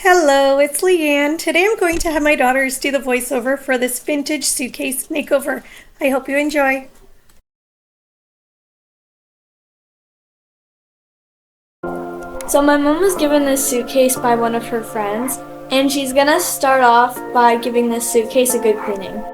Hello, it's Leanne. Today I'm going to have my daughters do the voiceover for this vintage suitcase makeover. I hope you enjoy. So my mom was given this suitcase by one of her friends, and she's gonna start off by giving this suitcase a good cleaning.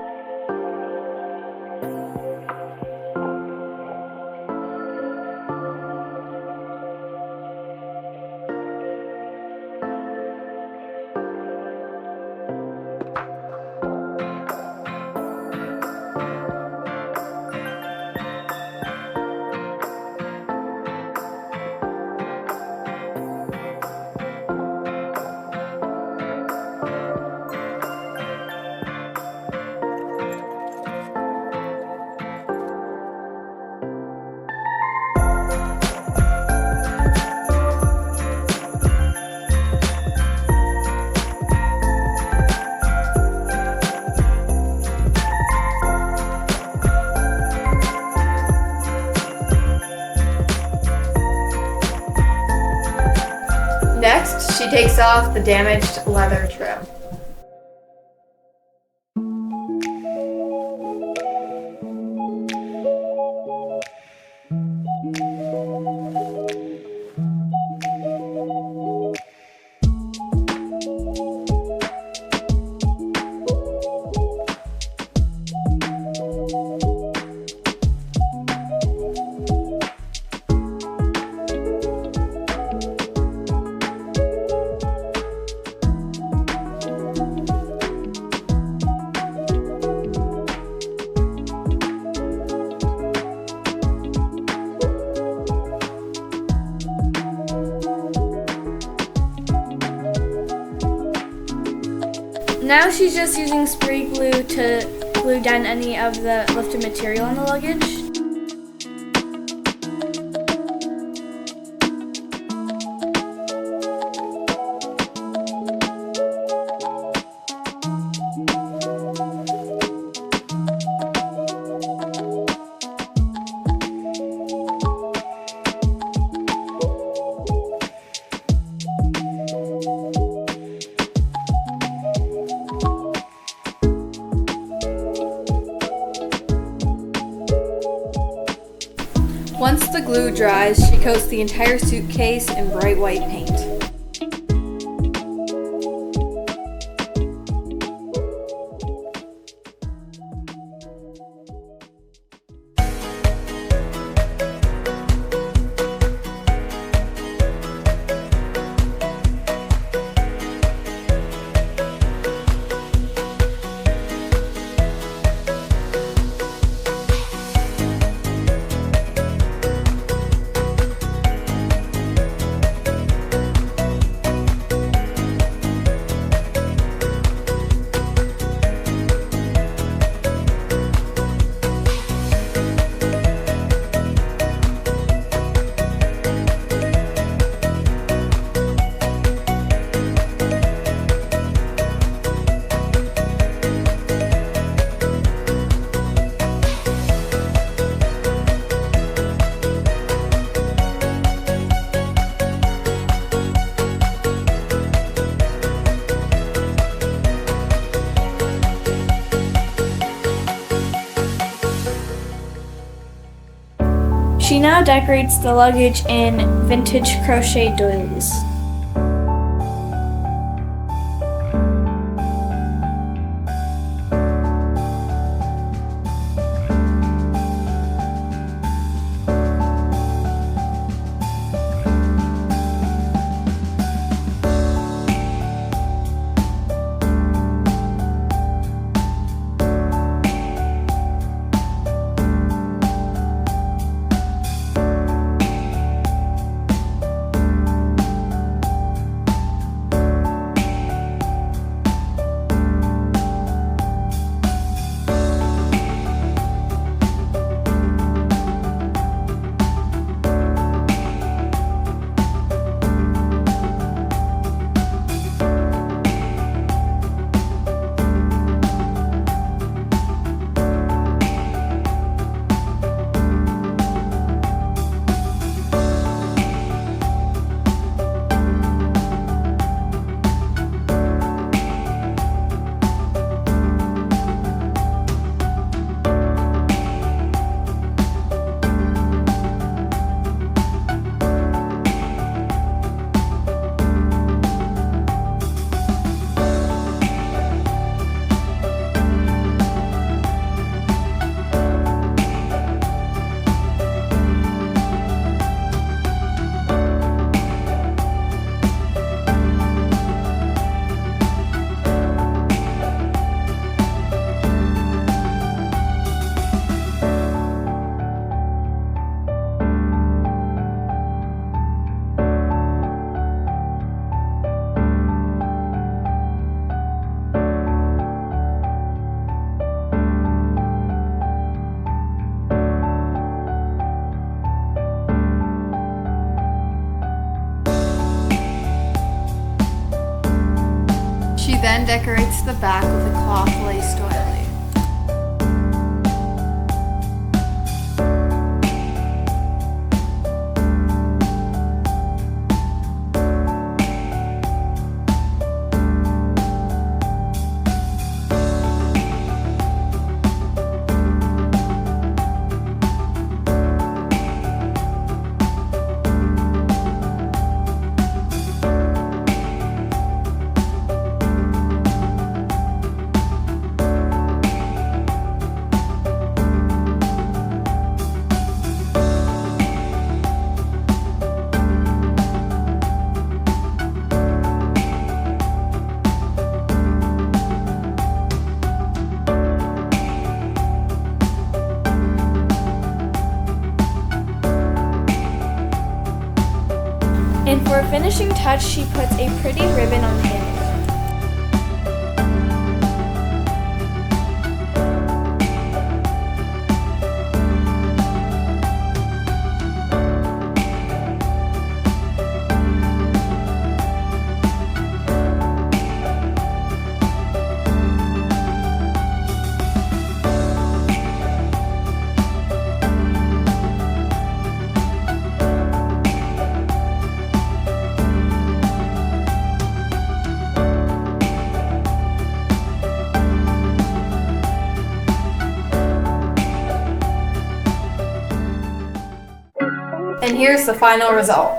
Next, she takes off the damaged leather trim. Now she's just using spray glue to glue down any of the lifted material in the luggage. Once the glue dries, she coats the entire suitcase in bright white paint. She now decorates the luggage in vintage crochet doilies. then decorates the back with a cloth lace doily. And for a finishing touch, she puts a pretty ribbon on the handle. And here's the final result.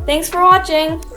Thanks for watching!